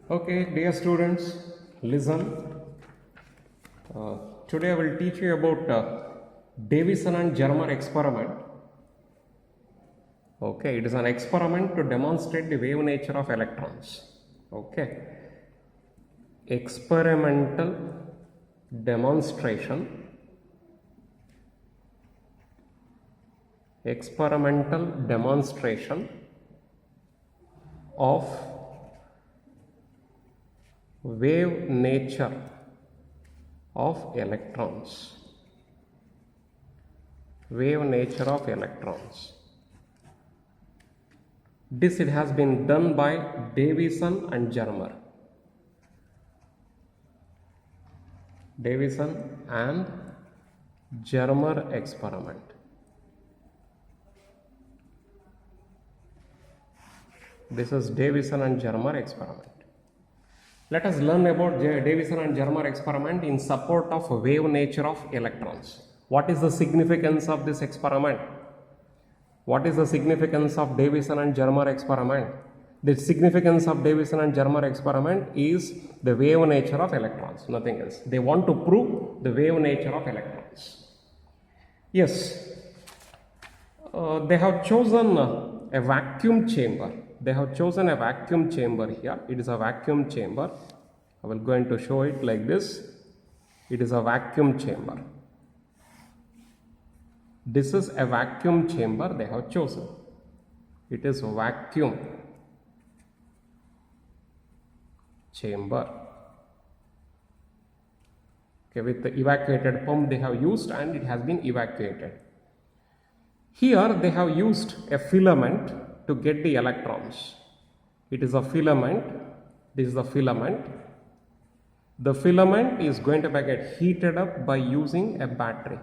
Okay, dear students, listen. Today I will teach you about Davison and Germer experiment. Okay, it is an experiment to demonstrate the wave nature of electrons. Okay, experimental demonstration. Experimental demonstration of wave nature of electrons. Wave nature of electrons. This it has been done by Davison and Germer. Davison and Germer experiment. This is Davison and Germer experiment. Let us learn about Davison and Germer experiment in support of wave nature of electrons. What is the significance of this experiment? What is the significance of Davison and Germer experiment? The significance of Davison and Germer experiment is the wave nature of electrons, nothing else. They want to prove the wave nature of electrons. Yes, they have chosen a vacuum chamber. They have chosen a vacuum chamber here. It is a vacuum chamber. I will going to show it like this. It is a vacuum chamber. This is a vacuum chamber they have chosen. It is a vacuum chamber. Okay, with the evacuated pump they have used and it has been evacuated. Here they have used a filament to get the electrons. It is a filament. This is the filament. The filament is going to get heated up by using a battery.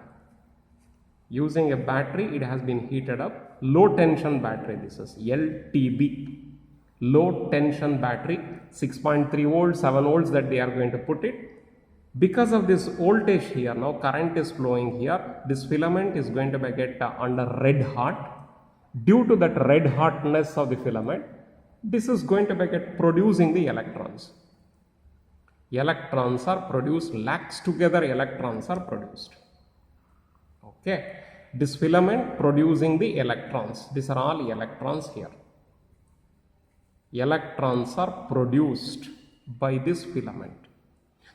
Using a battery, it has been heated up. Low tension battery. This is LTB. Low tension battery. 6.3 volts, 7 volts that they are going to put it. Because of this voltage here, now current is flowing here. This filament is going to get under red hot. Due to that red hotness of the filament, this is going to get producing the electrons. Electrons are produced, lax together electrons are produced. Okay, this filament producing the electrons. These are all electrons here. Electrons are produced by this filament.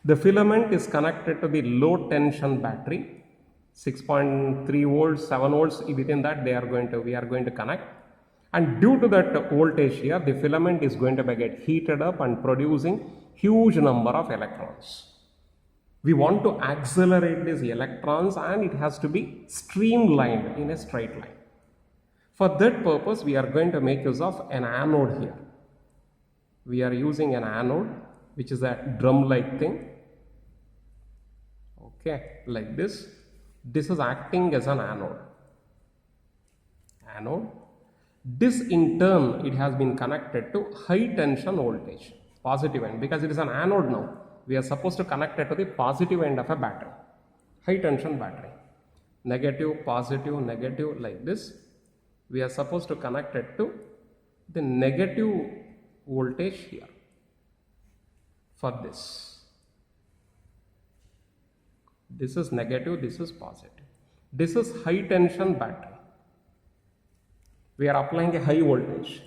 The filament is connected to the low tension battery. 6.3 volts, 7 volts, within that we are going to connect, and due to that voltage here, the filament is going to get heated up and producing huge number of electrons. We want to accelerate these electrons and it has to be streamlined in a straight line. For that purpose, we are going to make use of an anode here. We are using an anode, which is a drum-like thing. Okay, like this. This is acting as an anode. Anode. This in turn, it has been connected to high tension voltage, positive end, because it is an anode now. We are supposed to connect it to the positive end of a battery, high tension battery. Negative, positive, negative, like this. We are supposed to connect it to the negative voltage here for this. This is negative, this is positive. This is high tension battery. We are applying a high voltage.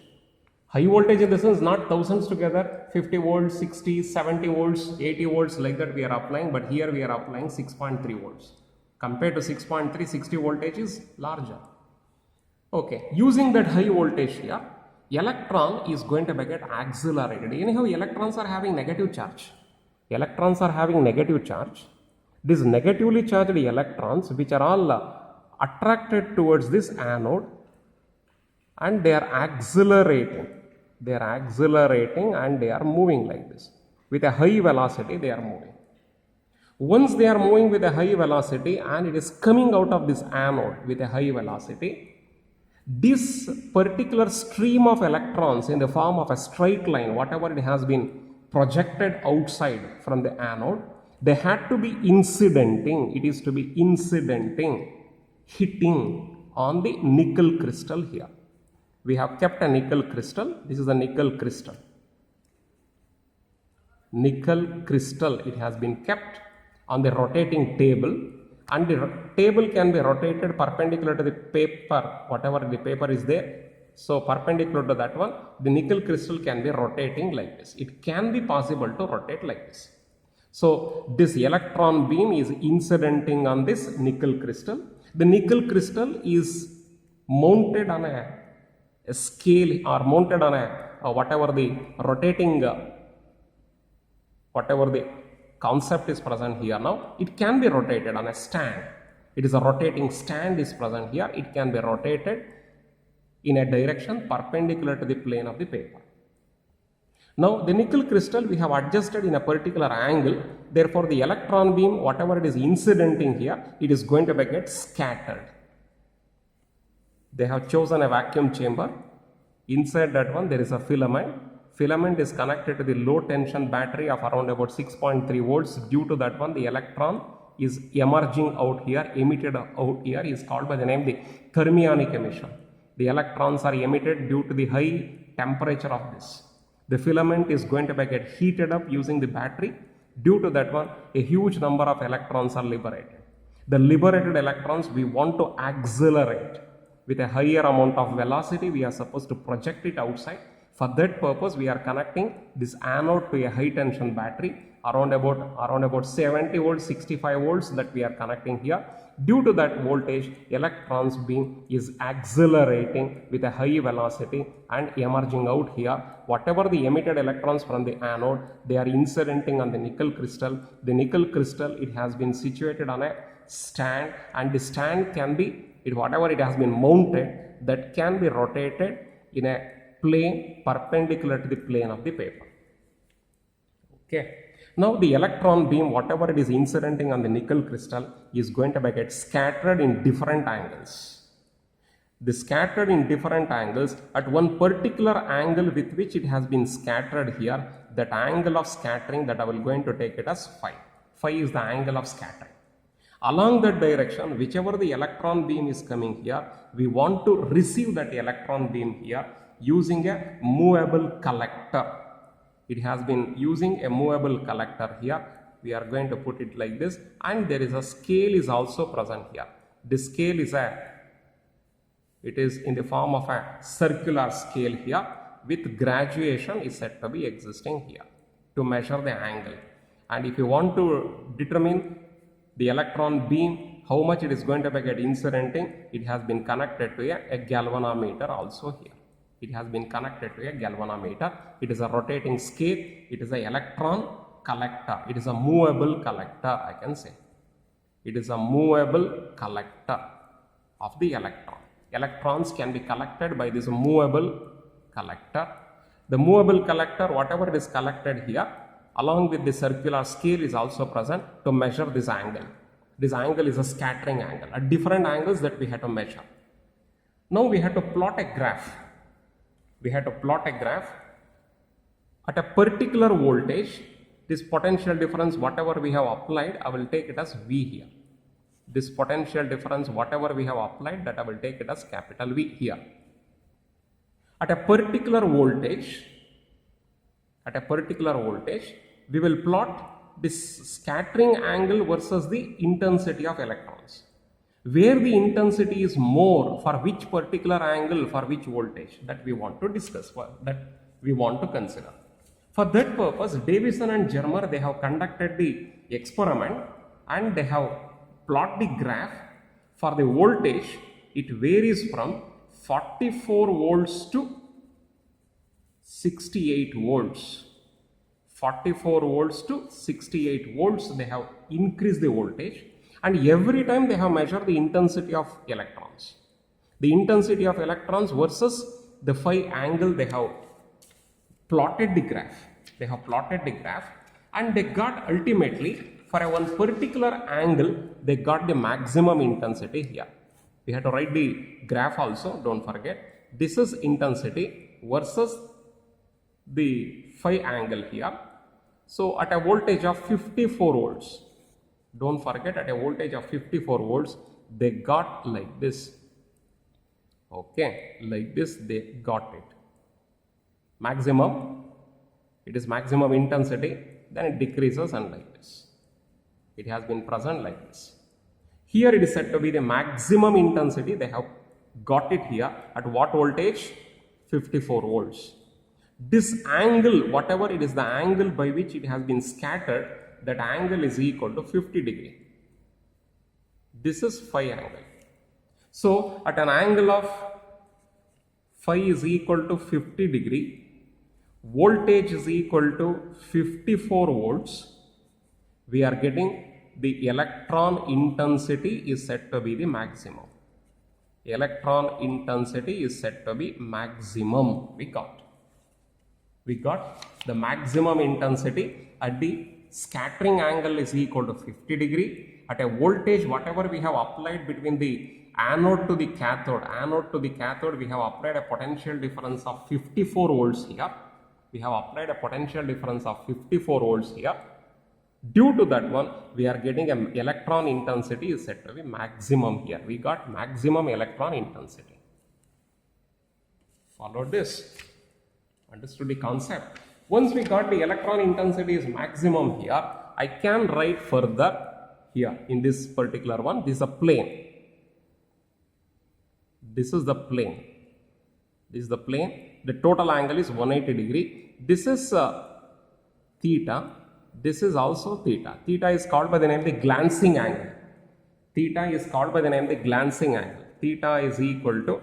High voltage in the sense not thousands together, 50 volts, 60, 70 volts, 80 volts like that we are applying, but here we are applying 6.3 volts. Compared to 6.3, 60 voltage is larger. Okay, using that high voltage here, electron is going to get accelerated. Anyhow, electrons are having negative charge. Electrons are having negative charge. These negatively charged electrons, which are all attracted towards this anode, and they are accelerating. They are accelerating and they are moving like this. With a high velocity, they are moving. Once they are moving with a high velocity and it is coming out of this anode with a high velocity, this particular stream of electrons in the form of a straight line, whatever it has been projected outside from the anode, they had to be incidenting. It is to be incidenting, hitting on the nickel crystal here. We have kept a nickel crystal. This is a nickel crystal. nickel crystal, it has been kept on the rotating table, and the table can be rotated perpendicular to the paper, whatever the paper is there. So perpendicular to that one, the nickel crystal can be rotating like this. It can be possible to rotate like this. So this electron beam is incidenting on this nickel crystal. The nickel crystal is mounted on a scale, or mounted on a whatever the rotating whatever the concept is present here. Now it can be rotated on a stand. It is a rotating stand is present here. It can be rotated in a direction perpendicular to the plane of the paper. Now the nickel crystal we have adjusted in a particular angle, therefore the electron beam, whatever it is incidenting here, it is going to get scattered. They have chosen a vacuum chamber. Inside that one there is a filament. Filament is connected to the low tension battery of around about 6.3 volts. Due to that one, the electron is emerging out here, emitted out here, is called by the name the thermionic emission. The electrons are emitted due to the high temperature of this. The filament is going to get heated up using the battery. Due to that one, a huge number of electrons are liberated. The liberated electrons we want to accelerate with a higher amount of velocity. We are supposed to project it outside. For that purpose, we are connecting this anode to a high tension battery around about 70 volts, 65 volts that we are connecting here. Due to that voltage, electrons beam is accelerating with a high velocity and emerging out here. Whatever the emitted electrons from the anode, they are incidenting on the nickel crystal. The nickel crystal, it has been situated on a stand, and the stand can be, whatever it has been mounted, that can be rotated in a plane perpendicular to the plane of the paper. Okay. Now the electron beam, whatever it is incidenting on the nickel crystal, is going to get scattered in different angles. The scattered in different angles at one particular angle with which it has been scattered here, that angle of scattering, that I will going to take it as phi. Phi is the angle of scattering. Along that direction, whichever the electron beam is coming here, we want to receive that electron beam here using a movable collector. It has been using a movable collector here. We are going to put it like this, and there is a scale is also present here. This scale is it is in the form of a circular scale here, with graduation is said to be existing here to measure the angle. And if you want to determine the electron beam, how much it is going to get incidenting, it has been connected to a galvanometer also here. It has been connected to a galvanometer. It is a rotating scale. It is an electron collector. It is a movable collector, I can say. It is a movable collector of the electron. Electrons can be collected by this movable collector. The movable collector, whatever it is collected here, along with the circular scale, is also present to measure this angle. This angle is a scattering angle at different angles that we have to measure. Now we have to plot a graph. We have to plot a graph at a particular voltage. This potential difference, whatever we have applied, I will take it as V here. This potential difference, whatever we have applied, that I will take it as capital V here. At a particular voltage, we will plot this scattering angle versus the intensity of electrons. Where the intensity is more, for which particular angle, for which voltage, that we want to discuss, that we want to consider. For that purpose, Davison and Germer, they have conducted the experiment and they have plotted the graph. For the voltage, it varies from 44 volts to 68 volts. 44 volts to 68 volts, they have increased the voltage. And every time they have measured the intensity of electrons. The intensity of electrons versus the phi angle, they have plotted the graph. And they got ultimately, for one particular angle, they got the maximum intensity here. We have to write the graph also, don't forget. This is intensity versus the phi angle here. So at a voltage of 54 volts, don't forget, at a voltage of 54 volts, they got like this. Okay, like this they got it. Maximum, it is maximum intensity. then it decreases and like this. It has been present like this. Here it is said to be the maximum intensity. They have got it here at what voltage? 54 volts. This angle, whatever it is, the angle by which it has been scattered, that angle is equal to 50 degree. This is phi angle. So at an angle of phi is equal to 50 degree, voltage is equal to 54 volts, we are getting the electron intensity is said to be the maximum. Electron intensity is said to be maximum. We got the maximum intensity at the scattering angle is equal to 50 degree. At a voltage, whatever we have applied between the anode to the cathode, we have applied a potential difference of 54 volts here. We have applied a potential difference of 54 volts here. Due to that one, we are getting an electron intensity is said to be maximum here. We got maximum electron intensity. Follow this. Understood the concept. Once we got the electron intensity is maximum here, I can write further here in this particular one. This is a plane. This is the plane. This is the plane. The total angle is 180 degree. This is theta. This is also theta. Theta is called by the name the glancing angle. Theta is called by the name the glancing angle. Theta is equal to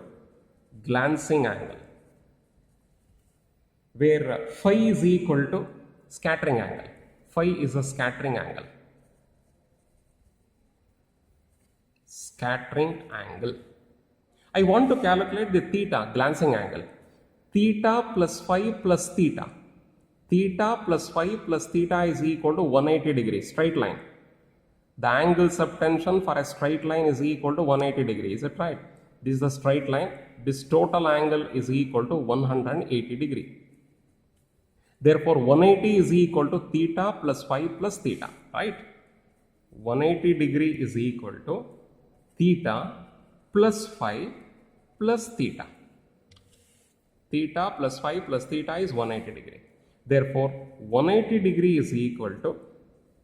glancing angle, where phi is equal to scattering angle. Phi is a scattering angle. Scattering angle. I want to calculate the theta, glancing angle. Theta plus phi plus theta. Theta plus phi plus theta is equal to 180 degrees, straight line. The angle subtension for a straight line is equal to 180 degrees. Is it right? This is the straight line. This total angle is equal to 180 degree. Therefore, 180 is equal to theta plus phi plus theta, right? 180 degree is equal to theta plus phi plus theta. Theta plus phi plus theta is 180 degree. Therefore, 180 degree is equal to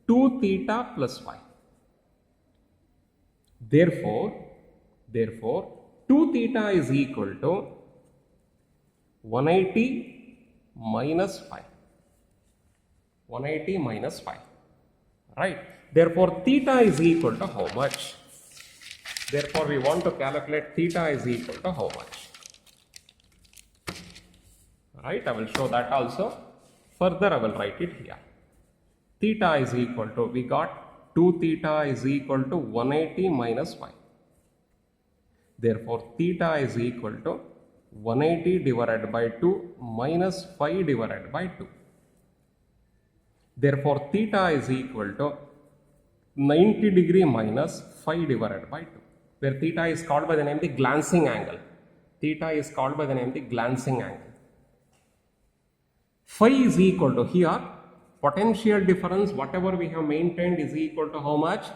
2 theta plus phi. Therefore, 2 theta is equal to 180 minus phi. 180 minus phi. Right? Therefore, theta is equal to how much? Therefore, we want to calculate theta is equal to how much? Right? I will show that also. Further, I will write it here. Theta is equal to, we got 2 theta is equal to 180 minus phi. Therefore, theta is equal to 180 divided by 2 minus phi divided by 2. Therefore, theta is equal to 90 degree minus phi divided by 2. Where theta is called by the name the glancing angle. Theta is called by the name the glancing angle. Phi is equal to, here potential difference whatever we have maintained is equal to how much?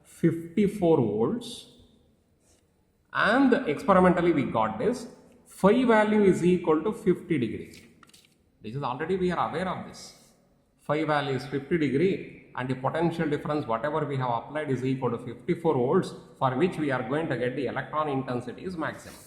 54 volts. And experimentally we got this. Phi value is equal to 50 degree. This is already we are aware of this. Phi value is 50 degree and the potential difference whatever we have applied is equal to 54 volts, for which we are going to get the electron intensity is maximum.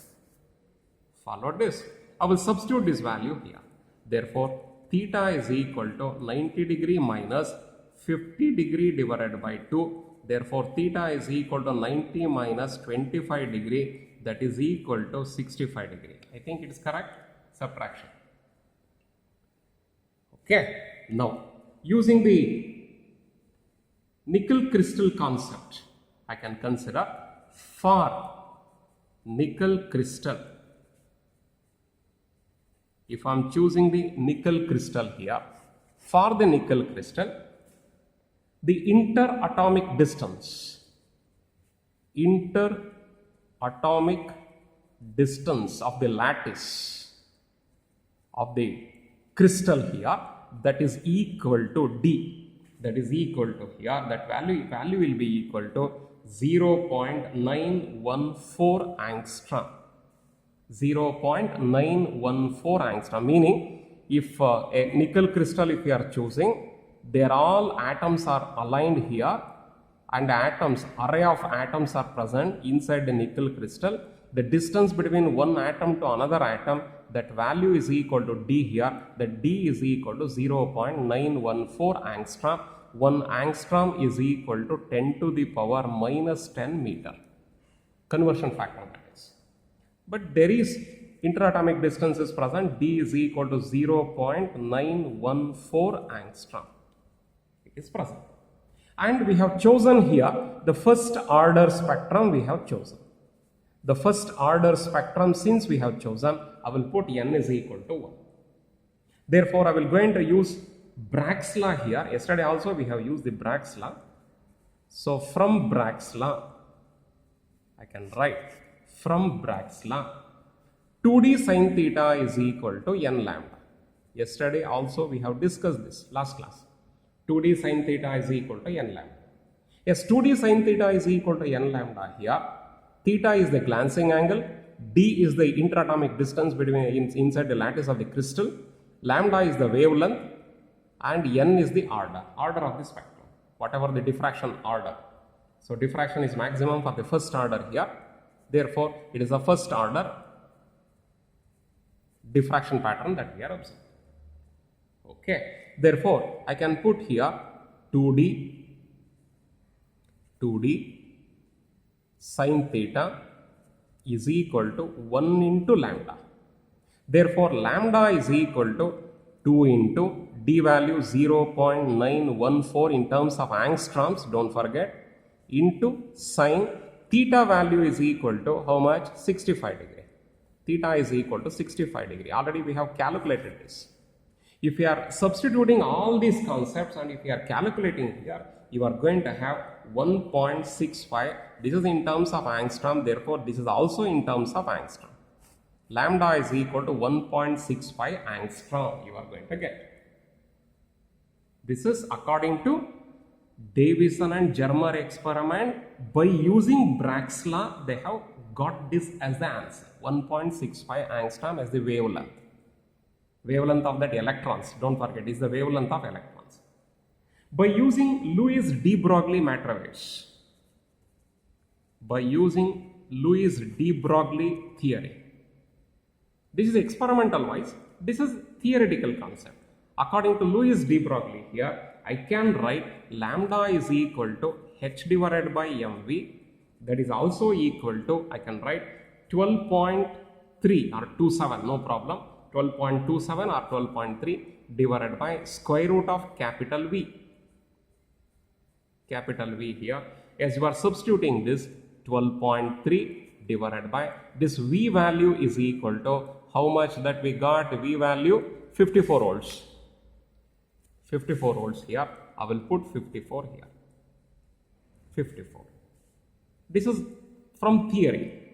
Follow this. I will substitute this value here. Therefore, theta is equal to 90 degree minus 50 degree divided by 2. Therefore, theta is equal to 90 minus 25 degree, that is equal to 65 degree. I think it is correct. Subtraction. Okay. Now, using the nickel crystal concept, I can consider for nickel crystal. If I am choosing the nickel crystal here, for the nickel crystal, the interatomic distance of the lattice of the crystal here, that is equal to D. That is equal to here, that value will be equal to 0.914 angstrom. 0.914 angstrom, meaning if a nickel crystal if we are choosing, they're all atoms are aligned here, and atoms, array of atoms are present inside the nickel crystal. The distance between one atom to another atom, that value is equal to D here. The D is equal to 0.914 angstrom. 1 angstrom is equal to 10 to the power minus 10 meter. Conversion factor, that is. But there is interatomic distance is present. D is equal to 0.914 angstrom. It is present. And we have chosen here the first order spectrum we have chosen. The first order spectrum, since we have chosen, I will put n is equal to 1. Therefore, I will going to use Bragg's law here. Yesterday also we have used the Bragg's law. So from Bragg's law, I can write from Bragg's law, 2d sin theta is equal to n lambda. Yesterday also we have discussed this last class. 2d sin theta is equal to n lambda. Yes, 2d sin theta is equal to n lambda here. Theta is the glancing angle, d is the interatomic distance between inside the lattice of the crystal, lambda is the wavelength, and n is the order of the spectrum, whatever the diffraction order. So diffraction is maximum for the first order here. Therefore, it is the first order diffraction pattern that we are observing. Okay. Therefore, I can put here 2d sin theta is equal to 1 into lambda. Therefore, lambda is equal to 2 into d value 0.914 in terms of angstroms, don't forget, into sine theta value is equal to how much? 65 degree. Theta is equal to 65 degree. Already we have calculated this. If you are substituting all these concepts and if you are calculating here, you are going to have 1.65. This is in terms of angstrom, therefore this is also in terms of angstrom. Lambda is equal to 1.65 angstrom you are going to get. This is according to Davison and Germer experiment. By using Bragg's law, they have got this as the answer. 1.65 angstrom as the wavelength. Wavelength of that electrons, don't forget, is the wavelength of electrons. By using Louis de Broglie matter waves, theory, this is experimental wise, this is theoretical concept. According to Louis de Broglie here, I can write lambda is equal to h divided by mv, that is also equal to, I can write 12.3 or 27, no problem, 12.27 or 12.3 divided by square root of capital V. Capital V here, as you are substituting this 12.3 divided by this V value is equal to how much that we got? V value 54 volts. 54 volts here. I will put 54 here. 54. This is from theory.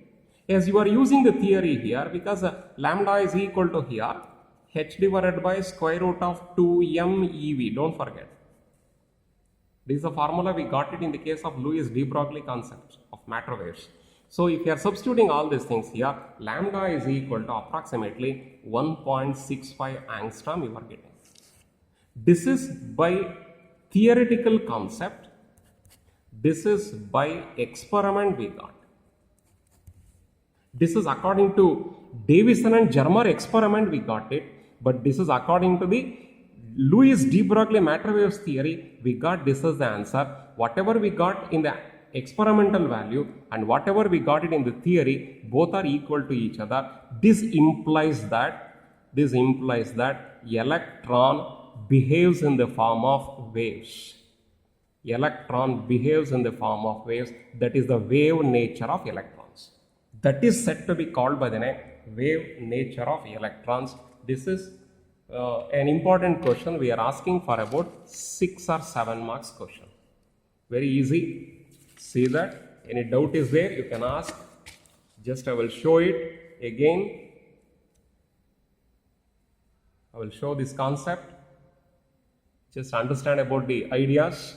As you are using the theory here, because lambda is equal to here h divided by square root of 2m ev, don't forget. This is a formula we got it in the case of Louis de Broglie concept of matter waves. So if you are substituting all these things here, lambda is equal to approximately 1.65 angstrom you are getting. This is by theoretical concept. This is by experiment we got. This is according to Davison and Germer experiment we got it, but this is according to the Louis de Broglie matter waves theory we got this as the answer. Whatever we got in the experimental value and whatever we got it in the theory, both are equal to each other. This implies that electron behaves in the form of waves. Electron behaves in the form of waves. That is the wave nature of electrons. That is said to be called by the name wave nature of electrons. This is an important question. We are asking for about 6 or 7 marks question. Very easy. See that. Any doubt is there, you can ask. Just I will show it again. I will show this concept. Just understand about the ideas.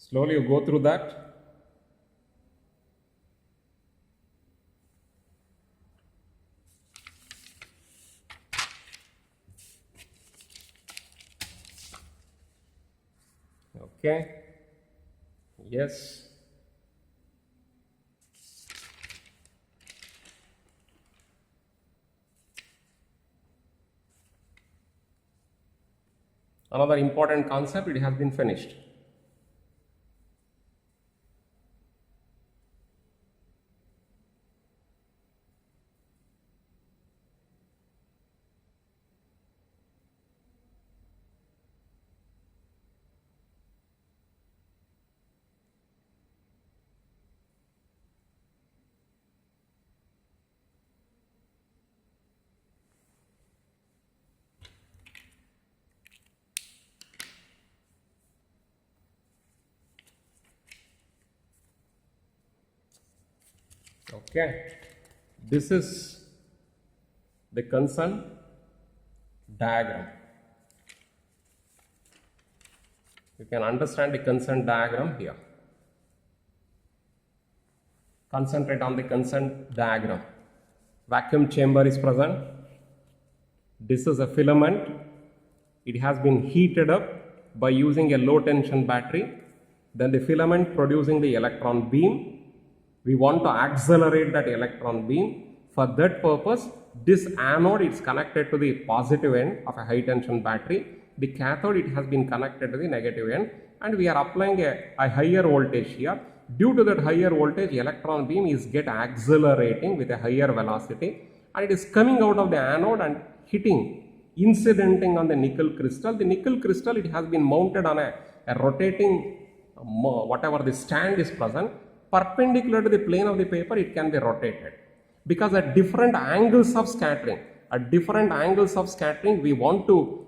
Slowly you go through that. Okay. Yes. Another important concept, it has been finished. Okay. This is the concern diagram. You can understand the concern diagram here. Concentrate on the concern diagram. Vacuum chamber is present. This is a filament. It has been heated up by using a low tension battery. Then the filament producing the electron beam. We want to accelerate that electron beam. For that purpose, this anode is connected to the positive end of a high tension battery. The cathode, it has been connected to the negative end, and we are applying a higher voltage here. Due to that higher voltage, electron beam is get accelerating with a higher velocity, and it is coming out of the anode and hitting, incidenting on the nickel crystal. The nickel crystal, it has been mounted on a rotating, whatever the stand is present, perpendicular to the plane of the paper, it can be rotated. Because at different angles of scattering, we want to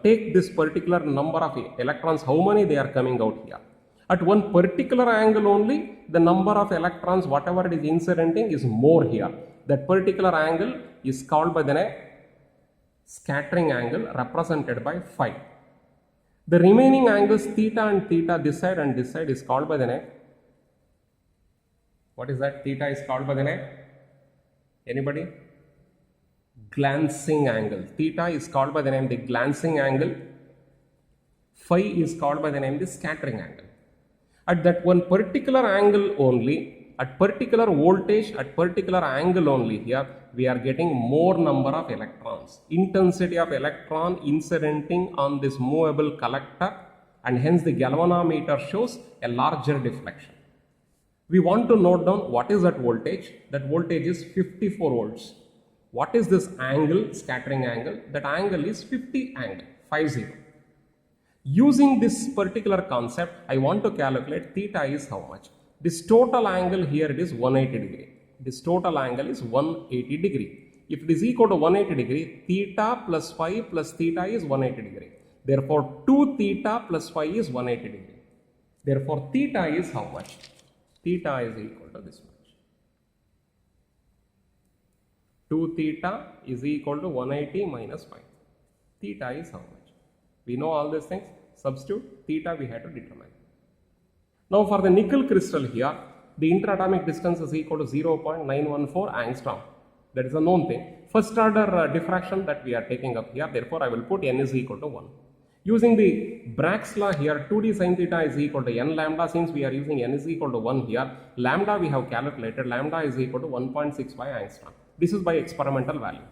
take this particular number of electrons, how many they are coming out here. At one particular angle only, the number of electrons, whatever it is incidenting, is more here. That particular angle is called by the name scattering angle, represented by phi. The remaining angles theta and theta, this side and this side, is called by the name. What is that? Theta is called by the name? Anybody? Glancing angle. Theta is called by the name the glancing angle. Phi is called by the name the scattering angle. At that one particular angle only, at particular voltage, at particular angle only, here we are getting more number of electrons. Intensity of electron incidenting on this movable collector, and hence the galvanometer shows a larger deflection. We want to note down what is that voltage. That voltage is 54 volts. What is this angle, scattering angle? That angle is 50 angle, 50. Using this particular concept, I want to calculate theta is how much. This total angle here, it is 180 degree. This total angle is 180 degree. If it is equal to 180 degree, theta plus phi plus theta is 180 degree. Therefore, 2 theta plus phi is 180 degree. Therefore, theta is how much? Theta is equal to this much. 2 theta is equal to 180 minus phi. Theta is how much? We know all these things. Substitute theta we have to determine. Now for the nickel crystal here, the interatomic distance is equal to 0.914 angstrom. That is a known thing. First order diffraction that we are taking up here. Therefore, I will put n is equal to 1. Using the Bragg's law here, 2d sin theta is equal to n lambda. Since we are using n is equal to 1 here, lambda we have calculated, lambda is equal to 1.65 angstrom. This is by experimental value.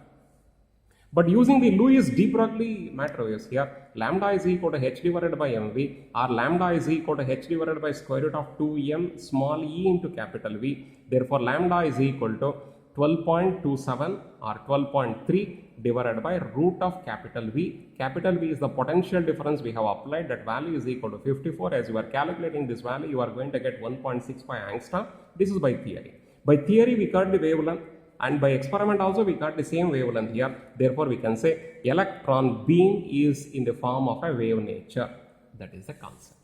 But using the Lewis de Broglie matrix here, lambda is equal to h divided by mv, or lambda is equal to h divided by square root of 2m small e into capital V. Therefore, lambda is equal to 12.27 or 12.3 divided by root of capital V. Capital V is the potential difference we have applied. That value is equal to 54. As you are calculating this value, you are going to get 1.65 angstrom. This is by theory. By theory, we got the wavelength, and by experiment also we got the same wavelength here. Therefore, we can say electron beam is in the form of a wave nature. That is the concept.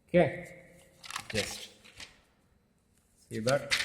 Okay, just see that.